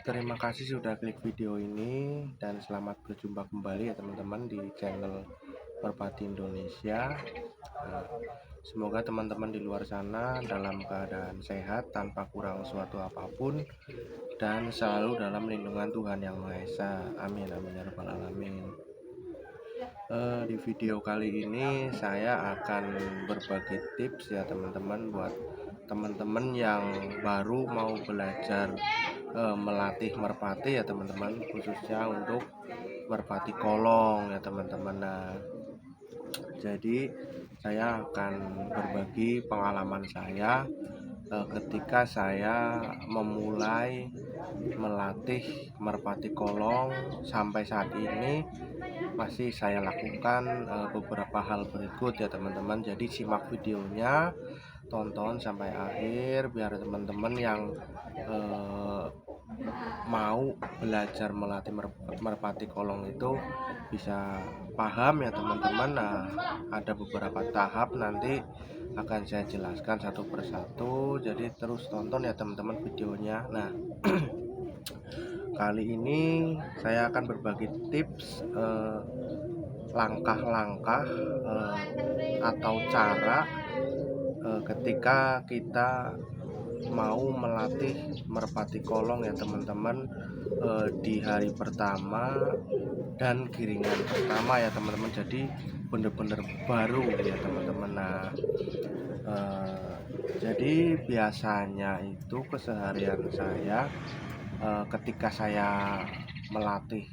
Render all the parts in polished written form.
Terima kasih sudah klik video ini dan selamat berjumpa kembali ya teman-teman di channel Merpati Indonesia. Nah, semoga teman-teman di luar sana dalam keadaan sehat tanpa kurang suatu apapun dan selalu dalam lindungan Tuhan Yang Maha Esa. Amin amin ya rabbal alamin. Di video kali ini saya akan berbagi tips ya teman-teman, buat teman-teman yang baru mau belajar melatih merpati ya teman-teman, khususnya untuk merpati kolong ya teman-teman. Nah, jadi saya akan berbagi pengalaman saya ketika saya memulai melatih merpati kolong. Sampai saat ini masih saya lakukan beberapa hal berikut ya teman-teman. Jadi simak videonya, tonton sampai akhir biar teman-teman yang mau belajar melatih merpati kolong itu bisa paham ya teman-teman. Nah, ada beberapa tahap nanti akan saya jelaskan satu persatu, jadi terus tonton ya teman-teman videonya. Nah, kali ini saya akan berbagi tips langkah-langkah atau cara ketika kita mau melatih merpati kolong ya teman-teman, di hari pertama dan giringan pertama ya teman-teman. Jadi bener-bener baru ya teman-teman. Nah, jadi biasanya itu keseharian saya ketika saya melatih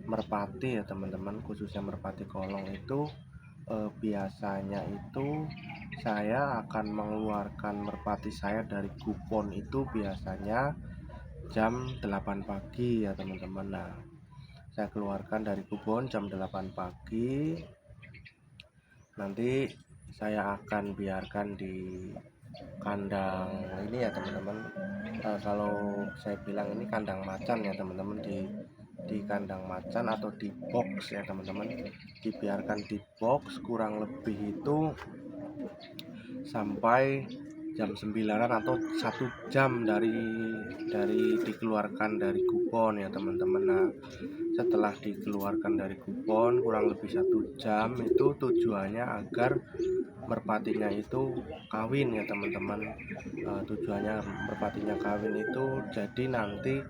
merpati ya teman-teman, khususnya merpati kolong itu biasanya itu saya akan mengeluarkan merpati saya dari kupon itu biasanya jam 8 pagi ya teman-teman. Nah, saya keluarkan dari kupon jam 8 pagi, nanti saya akan biarkan di kandang ini ya teman-teman. Kalau saya bilang ini kandang macan ya teman-teman, di kandang macan atau di box ya teman-teman, dibiarkan di box kurang lebih itu sampai jam 9 atau 1 jam dari dikeluarkan dari kupon ya teman-teman. Nah, setelah dikeluarkan dari kupon kurang lebih 1 jam itu tujuannya agar merpatinya itu kawin ya teman-teman. Tujuannya merpatinya kawin itu jadi nanti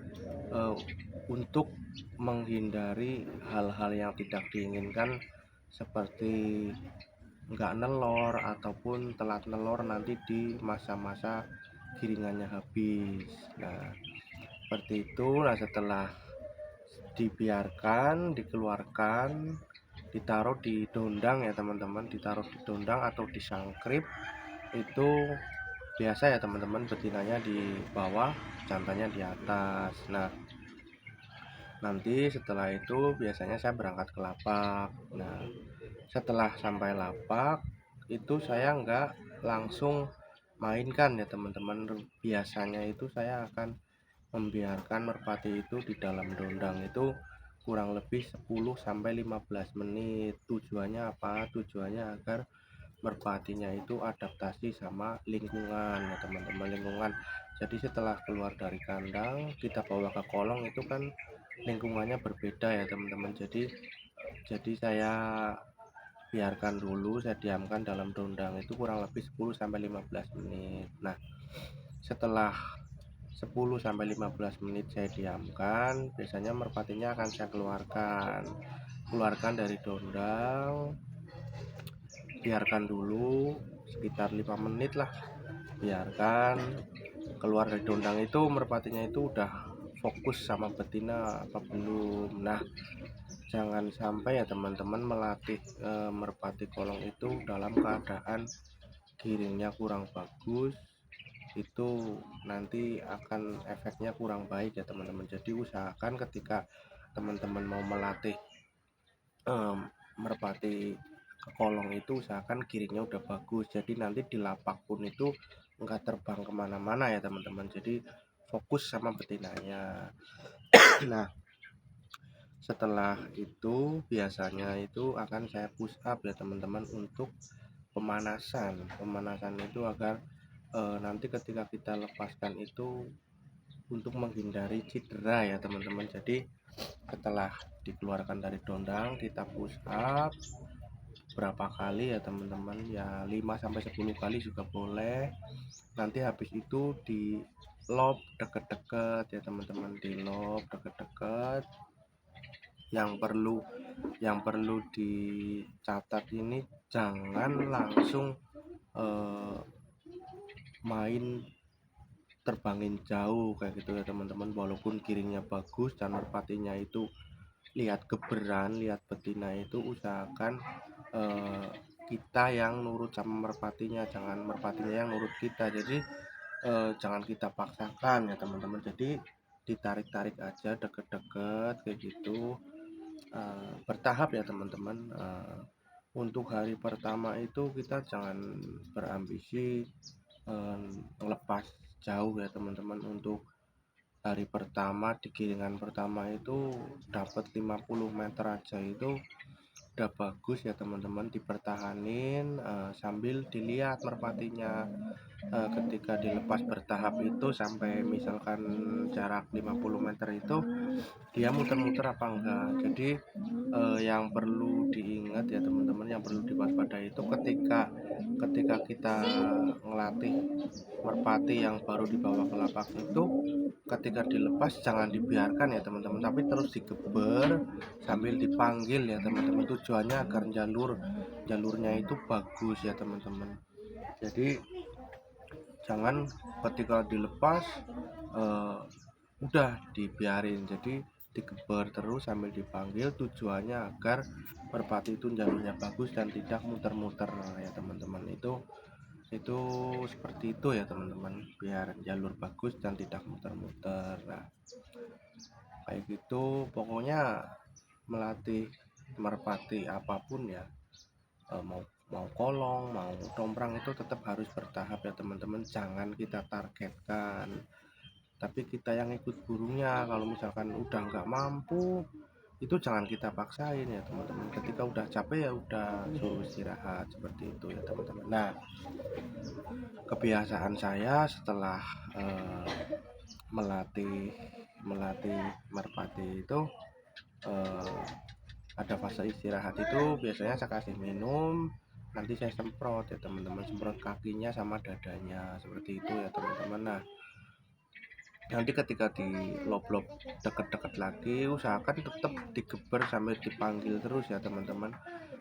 untuk menghindari hal-hal yang tidak diinginkan, seperti nggak nelor ataupun telat nelor nanti di masa-masa giringannya habis. Nah, seperti itu. Nah, setelah dibiarkan, dikeluarkan, ditaruh di dondang ya teman-teman, ditaruh di dondang atau di sangkrip itu biasa ya teman-teman, betinanya di bawah, jantannya di atas. Nah, nanti setelah itu biasanya saya berangkat ke lapak. Nah, setelah sampai lapak itu saya nggak langsung mainkan ya teman-teman. Biasanya itu saya akan membiarkan merpati itu di dalam dondang itu kurang lebih 10-15 menit. Tujuannya apa? Tujuannya agar merpatinya itu adaptasi sama lingkungan ya teman-teman, lingkungan. Jadi setelah keluar dari kandang kita bawa ke kolong itu kan lingkungannya berbeda ya teman-teman. Jadi saya biarkan dulu, saya diamkan dalam dondang itu kurang lebih 10-15 menit. Nah, setelah 10-15 menit saya diamkan, biasanya merpatinya akan saya keluarkan dari dondang, biarkan dulu sekitar 5 menit lah, biarkan keluar dari dondang. Itu merpatinya itu udah fokus sama betina apa belum. Nah, jangan sampai ya teman-teman melatih merpati kolong itu dalam keadaan giringnya kurang bagus, itu nanti akan efeknya kurang baik ya teman-teman. Jadi usahakan ketika teman-teman mau melatih merpati kolong itu usahakan giringnya udah bagus, jadi nanti di lapak pun itu enggak terbang kemana-mana ya teman-teman, jadi fokus sama betinanya. Nah, setelah itu biasanya itu akan saya push up ya teman-teman untuk pemanasan itu agar nanti ketika kita lepaskan itu untuk menghindari cedera ya teman-teman. Jadi setelah dikeluarkan dari dondang kita push up berapa kali ya teman-teman, ya 5 sampai 10 kali juga boleh. Nanti habis itu di lob deket-deket ya teman-teman, di lob deket-deket. Yang perlu dicatat ini, jangan langsung main terbangin jauh kayak gitu ya teman-teman. Walaupun giringnya bagus dan merpatinya itu lihat geberan, lihat betina, itu usahakan kita yang nurut sama merpatinya, jangan merpatinya yang nurut kita. Jadi jangan kita paksakan ya teman-teman. Jadi ditarik-tarik aja deket-deket kayak gitu, bertahap ya teman-teman. Untuk hari pertama itu kita jangan berambisi lepas jauh ya teman-teman. Untuk hari pertama di giringan pertama itu dapat 50 meter aja itu udah bagus ya teman-teman. Dipertahanin sambil dilihat merpatinya, ketika dilepas bertahap itu sampai misalkan jarak 50 meter itu dia muter-muter apa enggak. Jadi yang perlu diingat ya teman-teman, yang perlu diwaspadai itu ketika kita ngelatih merpati yang baru dibawa ke lapak itu, ketika dilepas jangan dibiarkan ya teman-teman, tapi terus digeber sambil dipanggil ya teman-teman. Tujuannya agar jalurnya itu bagus ya teman-teman. Jadi jangan ketika dilepas udah dibiarin, jadi digeber terus sambil dipanggil. Tujuannya agar merpati itu jalurnya bagus dan tidak muter-muter ya teman-teman. Itu seperti itu ya teman-teman, biar jalur bagus dan tidak muter-muter. Nah kayak gitu pokoknya, melatih merpati apapun ya, mau kolong mau tomprang itu tetap harus bertahap ya teman-teman. Jangan kita targetkan, tapi kita yang ikut burungnya. Kalau misalkan udah nggak mampu, itu jangan kita paksain ya teman-teman. Ketika udah capek ya udah suruh istirahat, seperti itu ya teman-teman. Nah kebiasaan saya setelah melatih merpati itu, ada fase istirahat itu biasanya saya kasih minum, nanti saya semprot ya teman-teman, semprot kakinya sama dadanya, seperti itu ya teman-teman. Nah nanti ketika di lob-lob deket-deket lagi, usahakan tetap digeber sampai dipanggil terus ya teman-teman.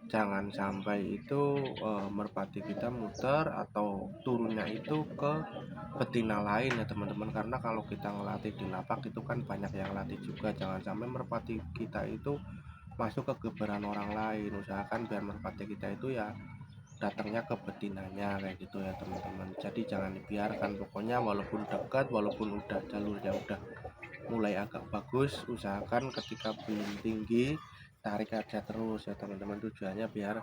Jangan sampai itu merpati kita muter atau turunnya itu ke betina lain ya teman-teman. Karena kalau kita ngelatih di lapak itu kan banyak yang latih juga, jangan sampai merpati kita itu masuk ke geberan orang lain. Usahakan biar merpati kita itu ya datangnya ke betinanya kayak gitu ya teman-teman. Jadi jangan dibiarkan, pokoknya walaupun dekat, walaupun udah jalurnya udah mulai agak bagus, usahakan ketika belum tinggi tarik aja terus ya teman-teman. Tujuannya biar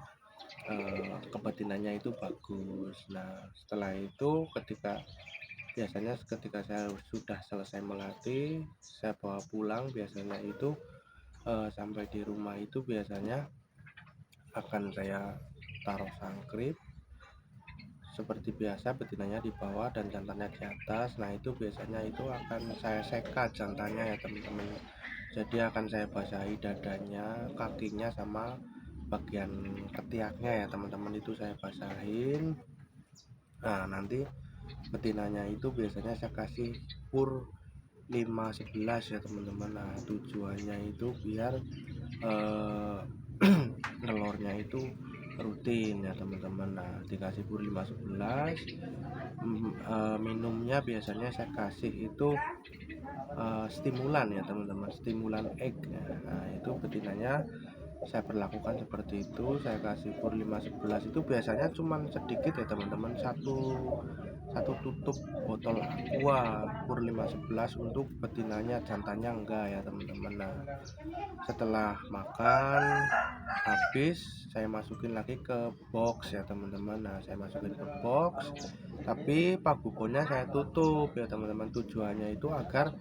kebetinannya itu bagus. Nah setelah itu biasanya ketika saya sudah selesai melatih, saya bawa pulang. Biasanya itu sampai di rumah itu biasanya akan saya taruh sangkrip seperti biasa, betinanya di bawah dan jantannya di atas. Nah itu biasanya itu akan saya sekat jantannya ya teman-teman. Jadi akan saya basahi dadanya, kakinya, sama bagian ketiaknya ya teman-teman, itu saya basahin. Nah nanti betinanya itu biasanya saya kasih pur 5-11 ya teman-teman. Nah tujuannya itu biar telurnya itu rutin ya teman-teman. Nah dikasih pur 5-11. Minumnya biasanya saya kasih itu stimulan ya teman-teman, stimulan egg ya. Nah itu betinanya saya perlakukan seperti itu. Saya kasih pur 5-11 itu biasanya cuman sedikit ya teman-teman, satu tutup botol aqua pur 5-11 untuk betinanya, jantannya enggak ya teman-teman. Nah setelah makan habis saya masukin lagi ke box ya teman-teman. Nah saya masukin ke box, tapi paguponnya saya tutup ya teman-teman. Tujuannya itu agar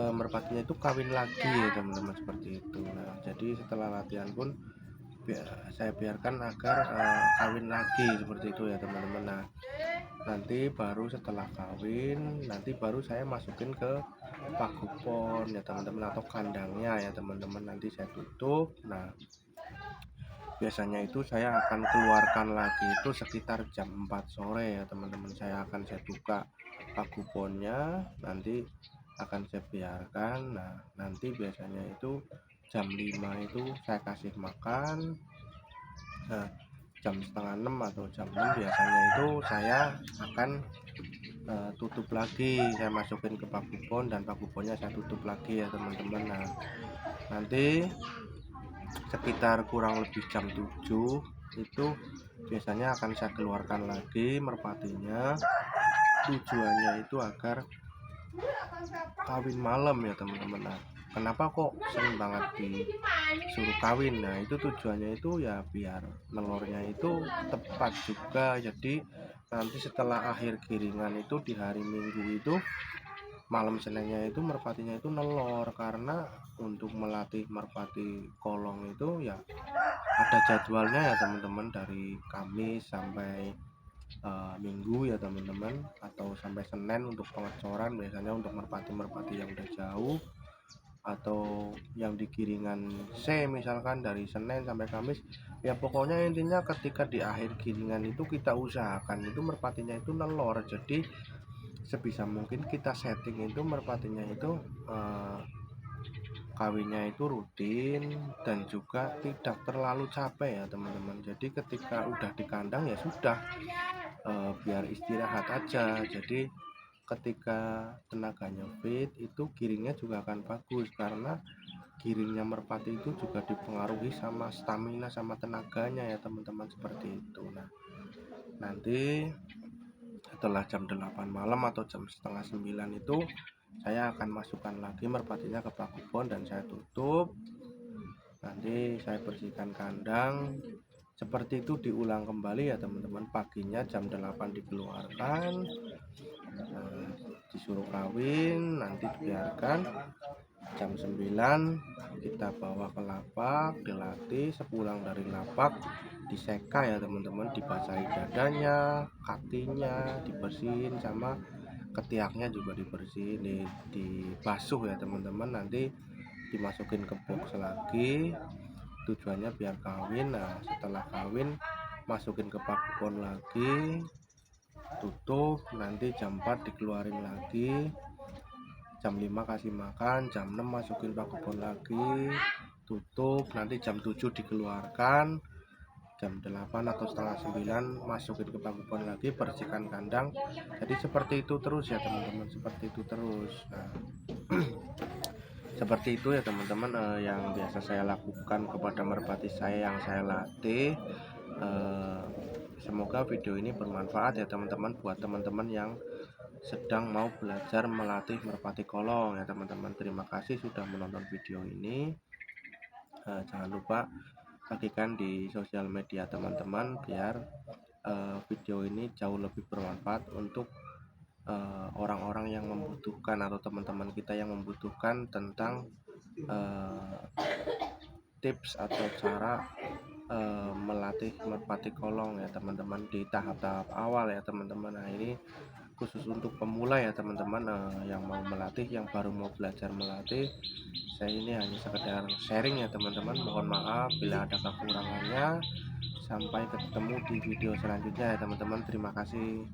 merpatinya itu kawin lagi ya teman-teman, seperti itu. Nah jadi setelah latihan pun saya biarkan agar kawin lagi, seperti itu ya teman-teman. Nah nanti baru setelah kawin, nanti baru saya masukin ke pagupon ya teman-teman, atau kandangnya ya teman-teman, nanti saya tutup. Nah, biasanya itu saya akan keluarkan lagi itu sekitar jam 4 sore ya teman-teman. Saya buka paguponnya, nanti akan saya biarkan. Nah, nanti biasanya itu jam 5 itu saya kasih makan. Nah, jam setengah 6 atau jam 6 biasanya itu saya akan tutup lagi. Saya masukin ke pagupon dan paguponnya saya tutup lagi ya teman-teman. Nah, nanti sekitar kurang lebih jam 7 itu biasanya akan saya keluarkan lagi merpatinya. Tujuannya itu agar kawin malam ya teman-teman. Nah, kenapa kok sering banget disuruh kawin? Nah, itu tujuannya itu ya biar nelurnya itu tepat juga. Jadi nanti setelah akhir giringan itu di hari Minggu itu malam Seninnya itu merpatinya itu nelor. Karena untuk melatih merpati kolong itu ya ada jadwalnya ya teman-teman, dari Kamis sampai Minggu ya teman-teman, atau sampai Senin untuk pengecoran. Biasanya untuk merpati-merpati yang udah jauh atau yang di giringan C misalkan dari Senin sampai Kamis, ya pokoknya intinya ketika di akhir giringan itu kita usahakan itu merpatinya itu nelor. Jadi sebisa mungkin kita setting itu merpatinya itu kawinnya itu rutin dan juga tidak terlalu capek ya teman-teman. Jadi ketika udah di kandang ya sudah, biar istirahat aja. Jadi ketika tenaganya fit itu giringnya juga akan bagus, karena giringnya merpati itu juga dipengaruhi sama stamina sama tenaganya ya teman-teman, seperti itu. Nah, nanti setelah jam 8 malam atau jam setengah 9 itu saya akan masukkan lagi merpatinya ke pagupon dan saya tutup. Nanti saya bersihkan kandang. Seperti itu diulang kembali ya teman-teman. Paginya jam 8 dikeluarkan, disuruh kawin, nanti dibiarkan. Jam 9 kita bawa ke lapak, dilatih. Sepulang dari lapak diseka ya teman-teman, dibasahi dadanya, kakinya dibersihin, sama ketiaknya juga dibersihin, dibasuh ya teman-teman. Nanti dimasukin ke box lagi, tujuannya biar kawin. Nah, setelah kawin masukin ke pagupon lagi, tutup. Nanti jam 4 dikeluarin lagi, jam 5 kasih makan, jam 6 masukin pagupon lagi, tutup. Nanti jam 7 dikeluarkan, jam 8 atau setengah 9 masukin ke pagupon lagi, bersihkan kandang. Jadi seperti itu terus ya teman-teman, seperti itu terus. Nah, seperti itu ya teman-teman, yang biasa saya lakukan kepada merpati saya yang saya latih. Semoga video ini bermanfaat ya teman-teman, buat teman-teman yang sedang mau belajar melatih merpati kolong ya teman-teman. Terima kasih sudah menonton video ini. Jangan lupa bagikan di sosial media teman-teman, biar video ini jauh lebih bermanfaat untuk orang-orang yang membutuhkan, atau teman-teman kita yang membutuhkan tentang tips atau cara melatih merpati kolong ya teman-teman, di tahap-tahap awal ya teman-teman. Nah, ini khusus untuk pemula ya teman-teman, yang mau melatih, yang baru mau belajar melatih. Saya ini hanya sekedar sharing ya teman-teman. Mohon maaf bila ada kekurangannya. Sampai ketemu di video selanjutnya ya teman-teman. Terima kasih.